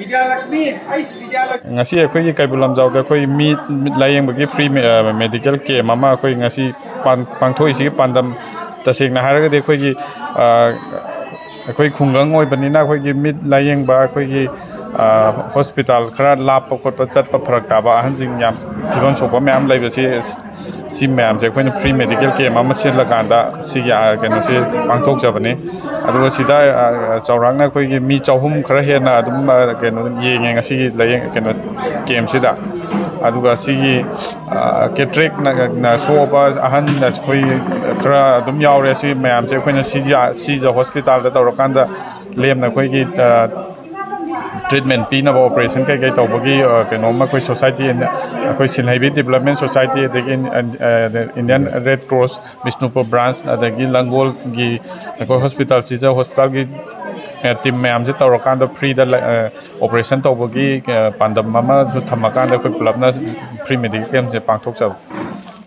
Vidyalakshmi, ice Vidyalakshmi. Ngasi akhoi kai bulam jaw da khoi mi layeng bagi free medical care mama khoi ngasi pangthoi si pandam taseng na haraga de khoi gi akhoi khungang oi banina khoi gi mid layeng ba khoi gi hospital khara lap khot pa chat pa pharak ta ba han jing yam phibam sokpa myam lai ba si myam je khoi free medical care mama sen la kan da si ya keno si pangthok ja bani adu sida chaurang na khoi gi mi chauhum khara he na adum keno yeng ngasi layeng keno game sida aduga sigi ketrek na soba ahan na khoi khara adum yaure si myam je khoi na si ja hospital da tawrakanda lem na khoi gi treatment pina operation kai kai tawbagi keno ma khoi society khoi Sinhaibi development society the Indian Red Cross Bishnupur branch adagi Langol gi khoi hospital sija hospital gi team myam je tawrakanda free da operation tawbagi pandam mama ju thamakanda khoi pulapna free medical camp je pangthok